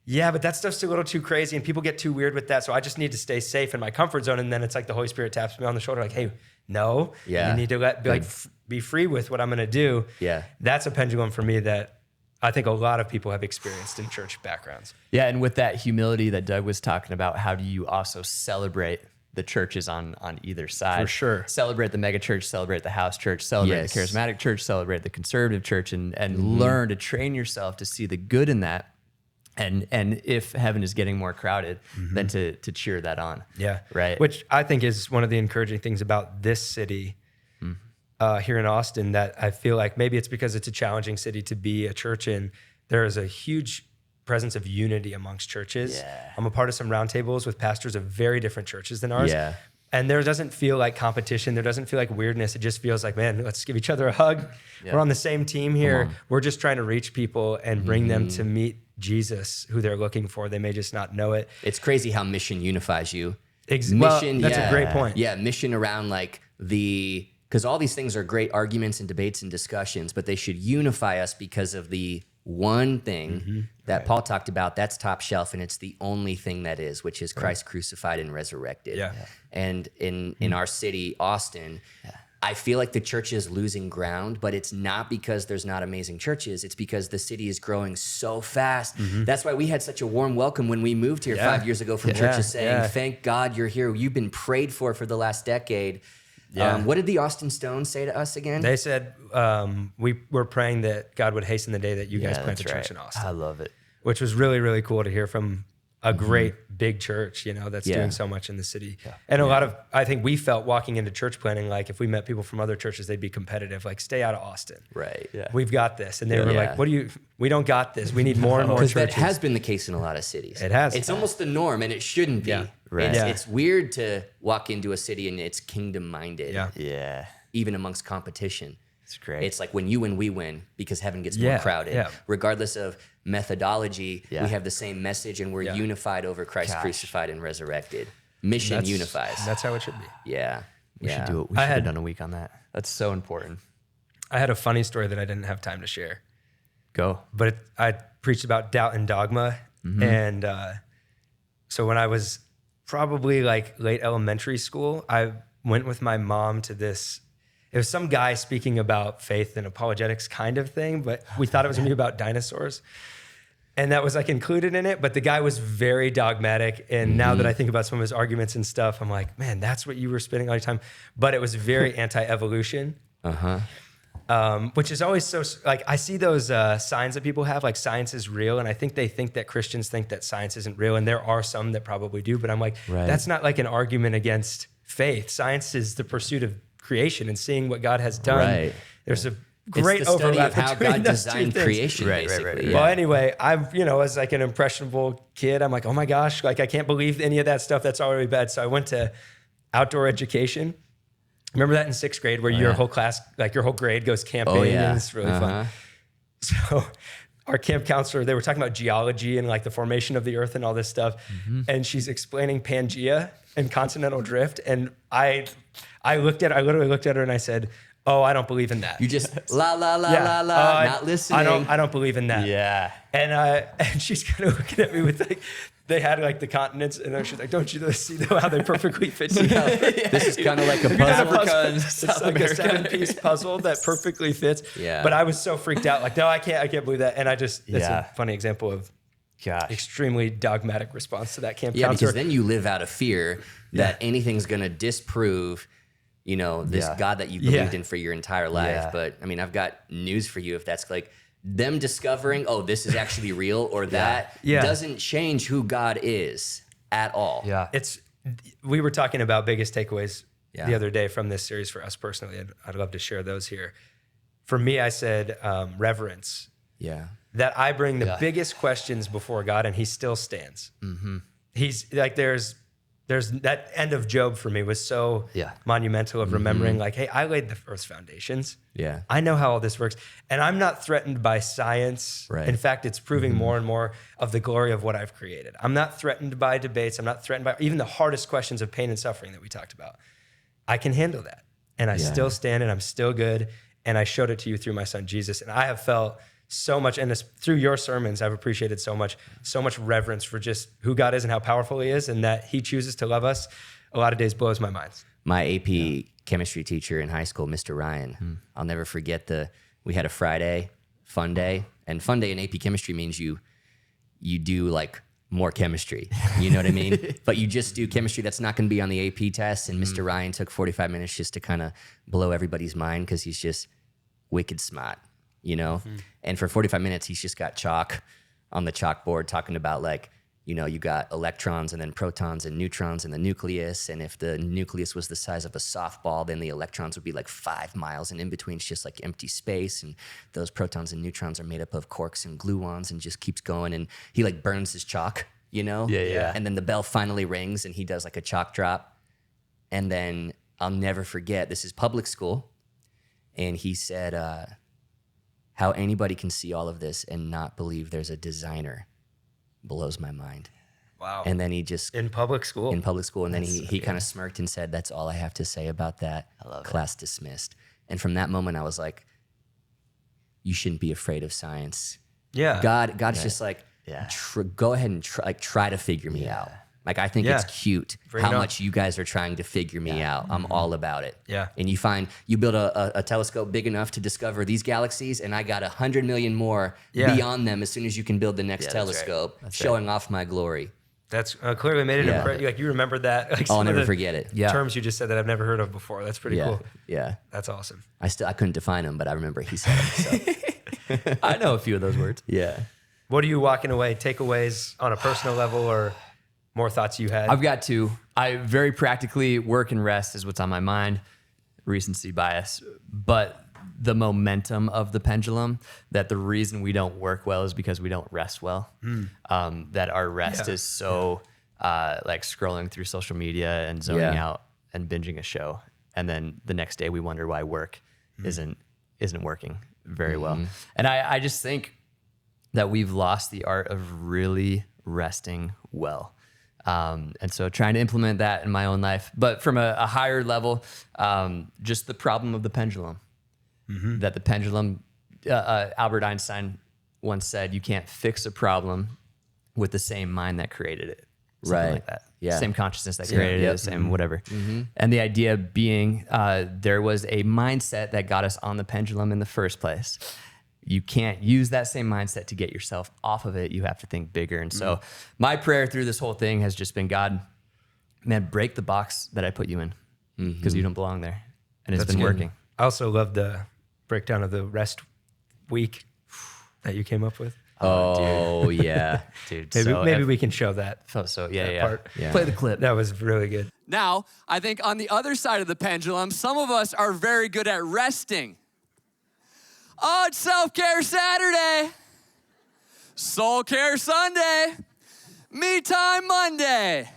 yeah, but that stuff's a little too crazy and people get too weird with that. So I just need to stay safe in my comfort zone. And then it's like the Holy Spirit taps me on the shoulder like, hey, no, you need to be free with what I'm going to do. Yeah. That's a pendulum for me that I think a lot of people have experienced in church backgrounds. Yeah, and with that humility that Doug was talking about, how do you also celebrate the churches on either side? For sure. Celebrate the mega church, celebrate the house church, celebrate the charismatic church, celebrate the conservative church, and learn to train yourself to see the good in that. And if heaven is getting more crowded, then to cheer that on. Yeah. Right. Which I think is one of the encouraging things about this city here in Austin, that I feel like maybe it's because it's a challenging city to be a church in. There is a huge presence of unity amongst churches. Yeah. I'm a part of some roundtables with pastors of very different churches than ours. Yeah. And there doesn't feel like competition. There doesn't feel like weirdness. It just feels like, man, let's give each other a hug. We're on the same team here. We're just trying to reach people and bring them to meet Jesus, who they're looking for. They may just not know it. It's crazy how mission unifies you. Mission, that's a great point. Yeah, mission around like because all these things are great arguments and debates and discussions, but they should unify us because of the one thing that Paul talked about that's top shelf, and it's the only thing that is, which is Christ crucified and resurrected. And in our city, Austin, I feel like the church is losing ground, but it's not because there's not amazing churches. It's because the city is growing so fast. That's why we had such a warm welcome when we moved here 5 years ago from churches saying, thank God you're here. You've been prayed for the last decade. What did the Austin Stones say to us again? They said, we were praying that God would hasten the day that you guys plant a church in Austin. I love it. Which was really, really cool to hear from a great big church, you know, that's doing so much in the city. And a lot of, I think we felt walking into church planning, like if we met people from other churches, they'd be competitive, like stay out of Austin. Right. We've got this. And they were like, we don't got this. We need more and more churches. Because that has been the case in a lot of cities. It has. It's almost the norm, and it shouldn't be. Right. It's weird to walk into a city and it's kingdom minded. Yeah. Even amongst competition. It's great. It's like when you win, we win, because heaven gets more crowded. Yeah. Regardless of methodology, we have the same message, and we're unified over Christ crucified and resurrected. Mission unifies. That's how it should be. Yeah. We should do it. We should have done a week on that. That's so important. I had a funny story that I didn't have time to share. Go. But I preached about doubt and dogma. And so when I was probably like late elementary school, I went with my mom to this. It was some guy speaking about faith and apologetics kind of thing, but we thought it was going to be about dinosaurs. And that was like included in it. But the guy was very dogmatic. And now that I think about some of his arguments and stuff, I'm like, man, that's what you were spending all your time. But it was very anti-evolution. Which is always so, like, I see those signs that people have, like, science is real. And I think they think that Christians think that science isn't real. And there are some that probably do. But I'm like, that's not like an argument against faith. Science is the pursuit of creation and seeing what God has done. There's a great it's the study overlap of how between God those two designed things. creation, basically. Yeah. Well, anyway, as like an impressionable kid, I'm like, oh my gosh, like I can't believe any of that stuff. That's already bad. So I went to outdoor education. Remember that in 6th grade where your whole class, like your whole grade goes camping and it's really fun. So our camp counselor, they were talking about geology and like the formation of the earth and all this stuff. And she's explaining Pangea and continental drift. And I literally looked at her and I said, oh, I don't believe in that. You just not listening. I don't believe in that. Yeah. And she's kind of looking at me with like, they had like the continents, and then she's like, "Don't you see how they perfectly fit together?" This is kind of like a puzzle. It's like a 7-piece puzzle that perfectly fits. Yeah. But I was so freaked out, like, no, I can't believe that. And it's a funny example of extremely dogmatic response to that camp counselor. Because then you live out of fear that anything's going to disprove, this God that you believed in for your entire life. Yeah. But I mean, I've got news for you. If that's like them discovering, oh, this is actually real, or that doesn't change who God is at all. Yeah. We were talking about biggest takeaways the other day from this series for us personally. I'd love to share those here. For me, I said reverence. Yeah. That I bring the biggest questions before God, and he still stands. He's like, there's that end of Job for me was so monumental of remembering like, hey, I laid the earth's foundations. Yeah. I know how all this works. And I'm not threatened by science. Right. In fact, it's proving more and more of the glory of what I've created. I'm not threatened by debates. I'm not threatened by even the hardest questions of pain and suffering that we talked about. I can handle that. And I still stand and I'm still good. And I showed it to you through my son, Jesus. And I have felt so much, and this, through your sermons, I've appreciated so much reverence for just who God is and how powerful he is and that he chooses to love us. A lot of days blows my mind. My AP chemistry teacher in high school, Mr. Ryan, I'll never forget we had a Friday fun day, and fun day in AP chemistry means you do like more chemistry, you know what I mean? But you just do chemistry that's not going to be on the AP test. And Mr. Ryan took 45 minutes just to kind of blow everybody's mind because he's just wicked smart. And for 45 minutes, he's just got chalk on the chalkboard talking about like, you got electrons and then protons and neutrons in the nucleus. And if the nucleus was the size of a softball, then the electrons would be like 5 miles. And in between, it's just like empty space. And those protons and neutrons are made up of quarks and gluons and just keeps going. And he like burns his chalk, Yeah. And then the bell finally rings and he does like a chalk drop. And then I'll never forget, this is public school. And he said, how anybody can see all of this and not believe there's a designer blows my mind. Wow. And then he just... In public school? In public school. And then he kind of smirked and said, that's all I have to say about that. I love Class dismissed. And from that moment, I was like, you shouldn't be afraid of science. Yeah. God's just like, go ahead and try to figure me out. Like, I think it's cute how much you guys are trying to figure me out. I'm all about it. Yeah. And you build a telescope big enough to discover these galaxies, and I got 100 million more beyond them as soon as you can build the next telescope, showing off my glory. That's clearly made it like you remembered that. Like I'll never forget it. Terms you just said that I've never heard of before. That's pretty cool. Yeah. That's awesome. I couldn't define them, but I remember he said it. So. I know a few of those words. Yeah. What are you walking away, takeaways on a personal level or more thoughts you had? I've got two. I very practically, work and rest is what's on my mind. Recency bias. But the momentum of the pendulum, that the reason we don't work well is because we don't rest well. That our rest is so like scrolling through social media and zoning out and binging a show. And then the next day we wonder why work isn't isn't working very well. And I just think that we've lost the art of really resting well. And so trying to implement that in my own life, but from a higher level, just the problem of the pendulum, that the pendulum, Albert Einstein once said, you can't fix a problem with the same mind that created it. Something like that. Yeah. Same consciousness that created it, same whatever. And the idea being, there was a mindset that got us on the pendulum in the first place. You can't use that same mindset to get yourself off of it. You have to think bigger. And so my prayer through this whole thing has just been, God, man, break the box that I put you in, because you don't belong there. And it's been working. I also love the breakdown of the rest week that you came up with. Oh, yeah. Dude, Maybe we can show that. So yeah. part. Yeah. Play the clip. That was really good. Now, I think on the other side of the pendulum, some of us are very good at resting. Oh, it's Self-Care Saturday, Soul Care Sunday, Me Time Monday,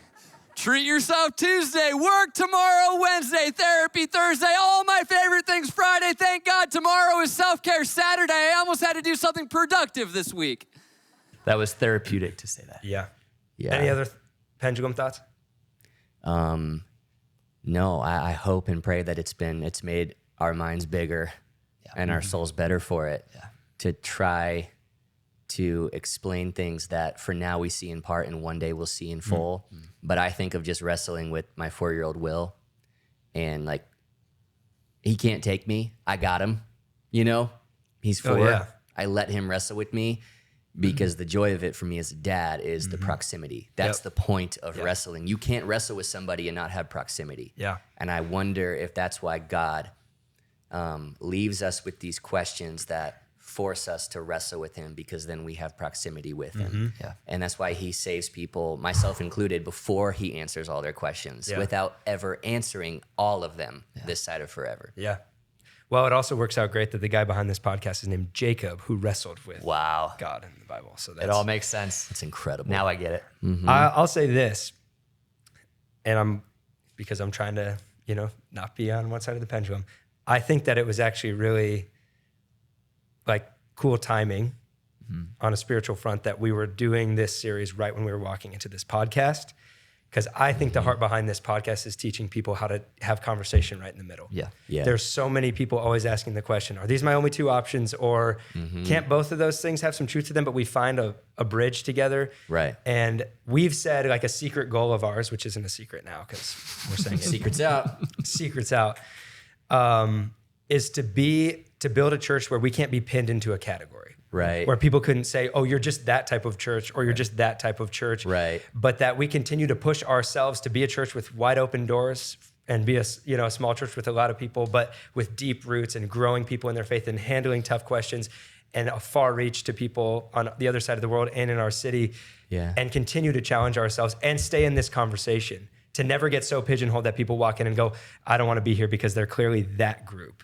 Treat Yourself Tuesday, Work tomorrow Wednesday, Therapy Thursday, all my favorite things Friday. Thank God tomorrow is Self-Care Saturday. I almost had to do something productive this week. That was therapeutic to say that. Yeah. Yeah. Any other pendulum thoughts? No, I hope and pray that it's made our minds bigger and our souls better for it. To try to explain things that for now we see in part and one day we'll see in full. But I think of just wrestling with my 4-year-old Will, and like, he can't take me. I got him, he's 4. yeah. I let him wrestle with me because the joy of it for me as a dad is the proximity. That's the point of wrestling. You can't wrestle with somebody and not have proximity. Yeah. And I wonder if that's why God leaves us with these questions that force us to wrestle with him, because then we have proximity with him. Yeah. And that's why he saves people, myself included, before he answers all their questions without ever answering all of them this side of forever. Yeah. Well, it also works out great that the guy behind this podcast is named Jacob, who wrestled with Wow. God in the Bible. So that's, It all makes sense. It's incredible. Now I get it. I'll say this, and because I'm trying to, not be on one side of the pendulum. I think that it was actually really like cool timing on a spiritual front that we were doing this series right when we were walking into this podcast. Because I think the heart behind this podcast is teaching people how to have conversation right in the middle. Yeah. There's so many people always asking the question, are these my only two options? Or can't both of those things have some truth to them, but we find a bridge together? Right. And we've said like a secret goal of ours, which isn't a secret now because we're saying it. Secrets out. Secrets out, is to build a church where we can't be pinned into a category. Right. Where people couldn't say, oh, you're just that type of church, or you're just that type of church. Right. But that we continue to push ourselves to be a church with wide open doors and be a small church with a lot of people, but with deep roots and growing people in their faith and handling tough questions and a far reach to people on the other side of the world and in our city. Yeah. And continue to challenge ourselves and stay in this conversation, to never get so pigeonholed that people walk in and go, I don't want to be here because they're clearly that group.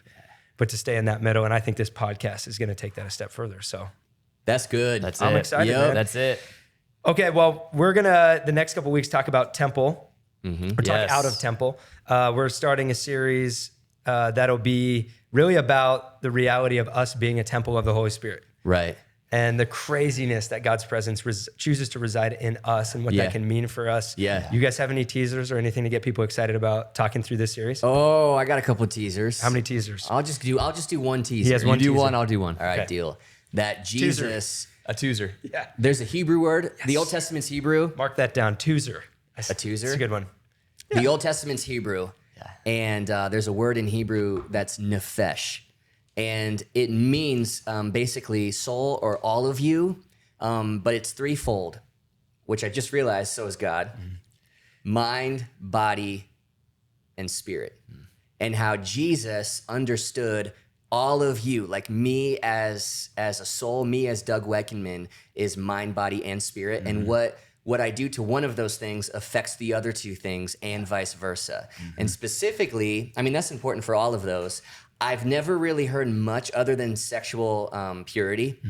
But to stay in that middle. And I think this podcast is going to take that a step further. So That's good. I'm excited, man. That's it. Okay, well, we're going to, the next couple of weeks, talk about temple. We're talking Yes. out of temple. We're starting a series that'll be really about the reality of us being a temple of the Holy Spirit. Right. And the craziness that God's presence chooses to reside in us and what that can mean for us. Yeah. You guys have any teasers or anything to get people excited about talking through this series? Oh, I got a couple teasers. How many teasers? I'll just do one teaser. He has one You do teaser. one, I'll do one. All right, Okay. deal. That Jesus, A toozer. Yeah. there's a Hebrew word. The Old Testament's Hebrew. Mark that down. Toozer. A toozer? That's a good one. The Old Testament's Hebrew. And there's a word in Hebrew that's nephesh. And it means basically soul or all of you, but it's threefold, which I just realized so is God. Mind, body, and spirit. And how Jesus understood all of you, like me as a soul, me as Doug Wekenman is mind, body, and spirit. And what I do to one of those things affects the other two things and vice versa. And specifically, I mean, that's important for all of those. I've never really heard much other than sexual purity,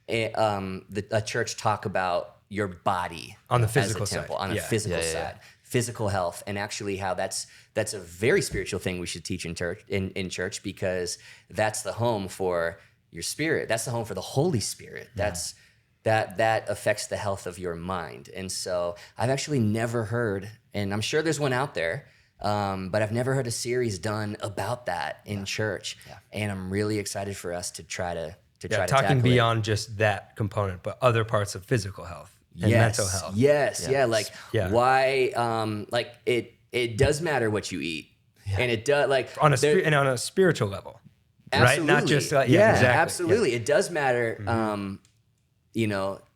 a church talk about your body On the as physical a temple, side. on a Yeah. physical side. physical health, and actually how that's a very spiritual thing we should teach in church, because that's the home for your spirit. That's the home for the Holy Spirit. That affects the health of your mind. And so I've actually never heard, and I'm sure there's one out there, but I've never heard a series done about that in church. Yeah. And I'm really excited for us to try to talking beyond just that component, but other parts of physical health and mental health. Yes. Yeah. Like why, like it does matter what you eat, and it does on a spiritual level, absolutely. Right? Not just exactly. Absolutely. Yeah. It does matter,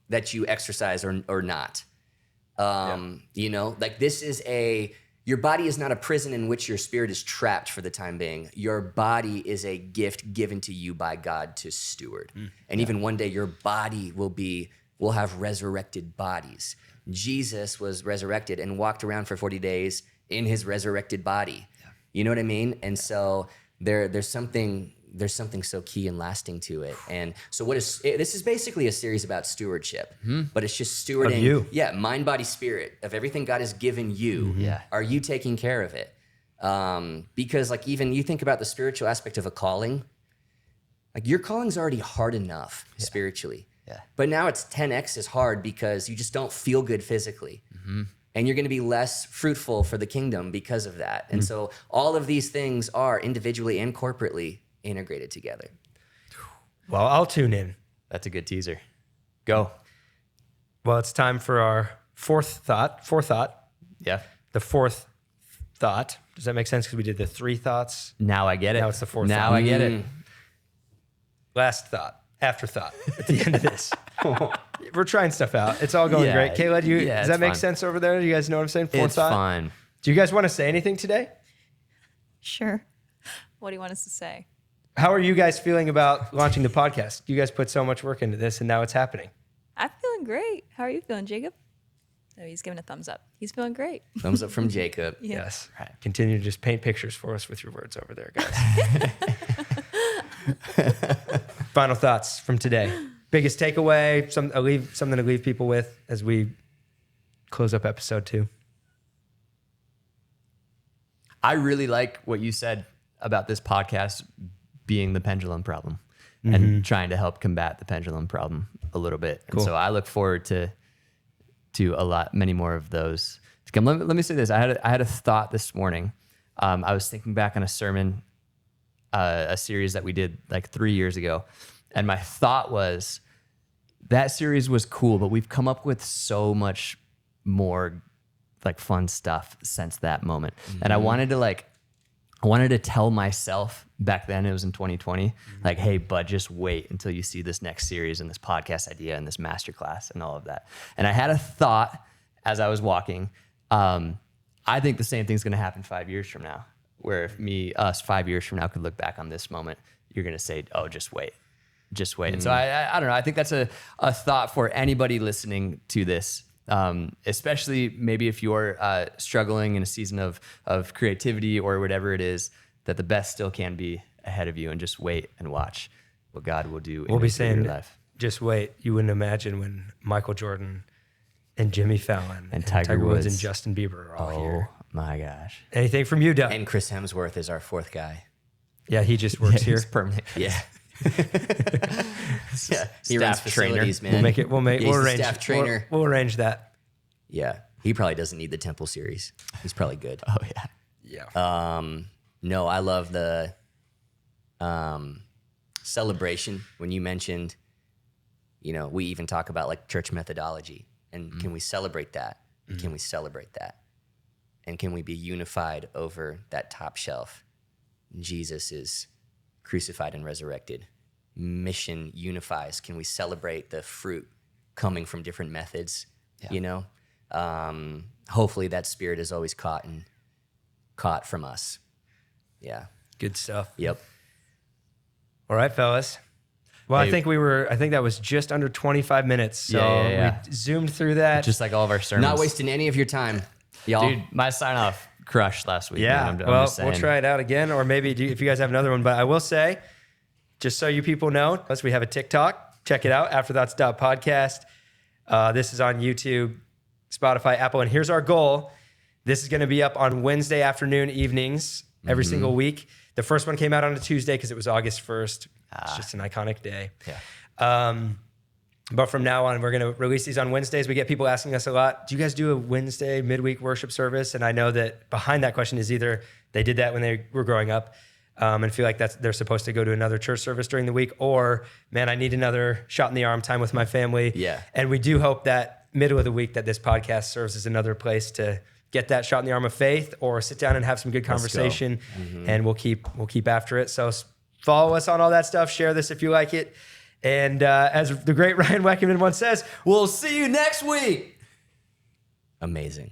that you exercise or not. Like this is your body is not a prison in which your spirit is trapped for the time being. Your body is a gift given to you by God to steward. And even one day your body will have resurrected bodies. Jesus was resurrected and walked around for 40 days in his resurrected body. Yeah. You know what I mean? And so there's something so key and lasting to it. And so this is basically a series about stewardship, but it's just stewarding of you. Mind, body, spirit, of everything God has given you. Yeah. Are you taking care of it? Because like even you think about the spiritual aspect of a calling, like your calling's already hard enough spiritually. Yeah. But now it's 10x as hard because you just don't feel good physically. And you're going to be less fruitful for the kingdom because of that. And so all of these things are individually and corporately integrated together. Well, I'll tune in. That's a good teaser. Go. Well, it's time for our fourth thought. Yeah. The fourth thought. Does that make sense? Because we did the three thoughts. Now I get it. Now it's the fourth thought. Now I get it. Last thought. Afterthought at the end of this. We're trying stuff out. It's all going great. Kayla, does that make sense over there? Do you guys know what I'm saying? Fourth thought? It's fine. Do you guys want to say anything today? Sure. What do you want us to say? How are you guys feeling about launching the podcast? You guys put so much work into this and now it's happening. I'm feeling great. How are you feeling, Jacob? Oh, he's giving a thumbs up. He's feeling great. Thumbs up from Jacob. Yeah. Yes. Right. Continue to just paint pictures for us with your words over there, guys. Final thoughts from today. Biggest takeaway, something to leave people with as we close up episode 2. I really like what you said about this podcast being the pendulum problem and trying to help combat the pendulum problem a little bit. Cool. And so I look forward to many more of those to come. Let me say this. I had a thought this morning. I was thinking back on a sermon, a series that we did like 3 years ago. And my thought was that series was cool, but we've come up with so much more like fun stuff since that moment. And I wanted to tell myself back then, it was in 2020, like, hey, bud, just wait until you see this next series and this podcast idea and this masterclass and all of that. And I had a thought as I was walking. I think the same thing's going to happen 5 years from now, where if us 5 years from now could look back on this moment, you're going to say, oh, just wait. And so I don't know. I think that's a thought for anybody listening to this. Especially maybe if you're struggling in a season of creativity or whatever it is, that the best still can be ahead of you, and just wait and watch what God will do in your life. Just wait. You wouldn't imagine when Michael Jordan and Jimmy Fallon and Tiger Woods and Justin Bieber are all here. Oh my gosh. Anything from you, Doug? And Chris Hemsworth is our fourth guy. Yeah, he just works here. He's permanent. Yeah. He Staff runs facilities, man. We'll arrange staff trainer. We'll arrange that. Yeah, he probably doesn't need the Temple series. He's probably good. Oh yeah. Yeah. No, I love the celebration when you mentioned, we even talk about like church methodology, and can we celebrate that? Can we celebrate that? And can we be unified over that top shelf? Jesus is crucified and resurrected. Mission unifies. Can we celebrate the fruit coming from different methods? Yeah. Hopefully that spirit is always caught from us. Yeah. Good stuff. Yep. All right, fellas. Well, I think that was just under 25 minutes. So we zoomed through that. Just like all of our sermons. Not wasting any of your time, y'all. Dude, my sign off crushed last week. Yeah. Man. I'm well, just saying. we'll try it out again, or maybe if you guys have another one. But I will say, just so you people know, we have a TikTok. Check it out, Afterthoughts.podcast. This is on YouTube, Spotify, Apple. And here's our goal. This is going to be up on Wednesday afternoon evenings every single week. The first one came out on a Tuesday because it was August 1st. It's just an iconic day. Yeah. But from now on, we're going to release these on Wednesdays. We get people asking us a lot, do you guys do a Wednesday midweek worship service? And I know that behind that question is either they did that when they were growing up and feel like they're supposed to go to another church service during the week, or, man, I need another shot in the arm time with my family. Yeah. And we do hope that middle of the week that this podcast serves as another place to get that shot in the arm of faith or sit down and have some good conversation. And we'll keep after it. So follow us on all that stuff. Share this if you like it. And as the great Ryan Wekenman once says, We'll see you next week. Amazing.